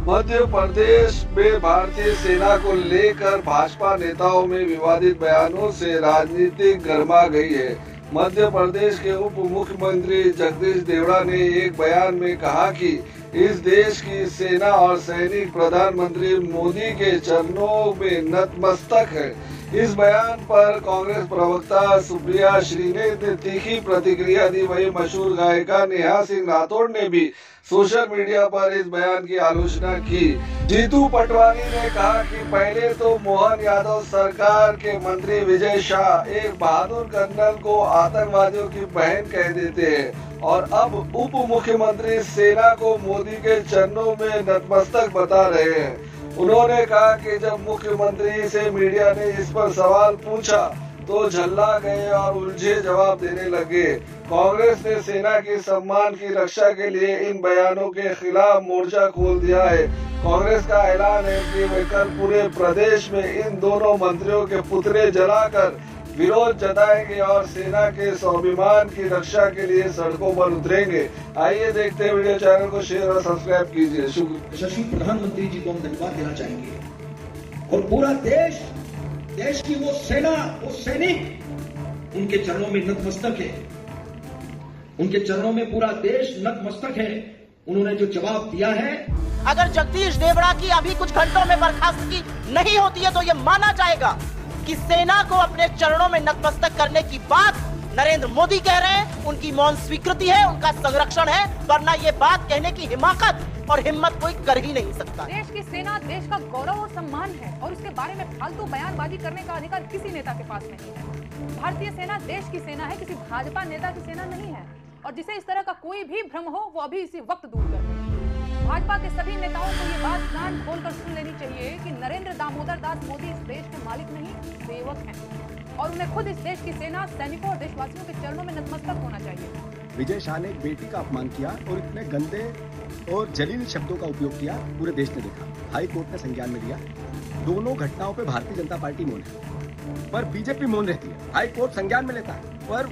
मध्य प्रदेश में भारतीय सेना को लेकर भाजपा नेताओं में विवादित बयानों से राजनीति गर्मा गई है। मध्य प्रदेश के उप मुख्यमंत्री जगदीश देवड़ा ने एक बयान में कहा कि इस देश की सेना और सैनिक प्रधानमंत्री मोदी के चरणों में नतमस्तक है। इस बयान पर कांग्रेस प्रवक्ता सुप्रिया श्रीने ने तीखी प्रतिक्रिया दी। वहीं मशहूर गायिका नेहा सिंह राठौड़ ने भी सोशल मीडिया पर इस बयान की आलोचना की। जीतू पटवारी ने कहा कि पहले तो मोहन यादव सरकार के मंत्री विजय शाह एक बहादुर कर्नल को आतंकवादियों की बहन कह देते हैं और अब उप मुख्यमंत्री सेना को मोदी के चरणों में नतमस्तक बता रहे हैं। उन्होंने कहा कि जब मुख्यमंत्री से मीडिया ने इस पर सवाल पूछा तो झल्ला गए और उलझे जवाब देने लगे। कांग्रेस ने सेना के सम्मान की रक्षा के लिए इन बयानों के खिलाफ मोर्चा खोल दिया है। कांग्रेस का ऐलान है कि वे कल पूरे प्रदेश में इन दोनों मंत्रियों के पुतले जलाकर विरोध जताएंगे और सेना के स्वाभिमान की रक्षा के लिए सड़कों पर उतरेंगे। आइए देखते हैं वीडियो। चैनल को शेयर और सब्सक्राइब कीजिए। शुक्रिया। यशस्वी प्रधानमंत्री जी को हम धन्यवाद देना चाहेंगे और पूरा देश की वो सेना, वो सैनिक उनके चरणों में नतमस्तक है। उनके चरणों में पूरा देश नतमस्तक है। उन्होंने जो जवाब दिया है, अगर जगदीश देवड़ा की अभी कुछ घंटों में बर्खास्तगी नहीं होती है तो ये माना जाएगा कि सेना को अपने चरणों में नतमस्तक करने की बात नरेंद्र मोदी कह रहे हैं। उनकी मौन स्वीकृति है, उनका संरक्षण है, वरना ये बात कहने की हिमाकत और हिम्मत कोई कर ही नहीं सकता। देश की सेना देश का गौरव और सम्मान है और उसके बारे में फालतू बयानबाजी करने का अधिकार किसी नेता के पास नहीं है। भारतीय सेना देश की सेना है, किसी भाजपा नेता की सेना नहीं है। और जिसे इस तरह का कोई भी भ्रम हो वो अभी इसी वक्त दूर कर दे। भाजपा के सभी नेताओं को ये बात कान खोलकर सुन लेनी चाहिए कि नरेंद्र दामोदर दास मोदी इस देश के मालिक नहीं, सेवक हैं और उन्हें खुद इस देश की सेना, सैनिकों और देशवासियों के चरणों में नतमस्तक होना चाहिए। विजय शाह ने एक बेटी का अपमान किया और इतने गंदे और जलील शब्दों का उपयोग किया, पूरे देश ने देखा। हाई कोर्ट ने संज्ञान में लिया। दोनों घटनाओं पे भारतीय जनता पार्टी मौन है, पर बीजेपी मौन रहती है। हाई कोर्ट संज्ञान में लेता है पर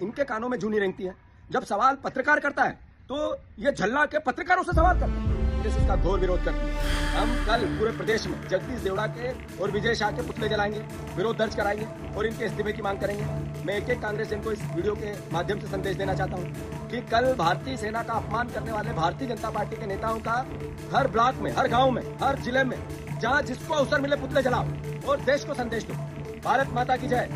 इनके कानों में जूनी रेंगती है। जब सवाल पत्रकार करता है तो ये झल्ला के पत्रकारों से सवाल करते हैं। इसका घोर विरोध करते हैं। हम कल पूरे प्रदेश में जगदीश देवड़ा के और विजय शाह के पुतले जलाएंगे, विरोध दर्ज कराएंगे और इनके इस्तीफे की मांग करेंगे। मैं एक कांग्रेसियन को इस वीडियो के माध्यम से संदेश देना चाहता हूं कि कल भारतीय सेना का अपमान करने वाले भारतीय जनता पार्टी के नेताओं का हर ब्लॉक में, हर गाँव में, हर जिले में, जहाँ जिसको अवसर मिले पुतले जलाओ और देश को संदेश दो। भारत माता की जय।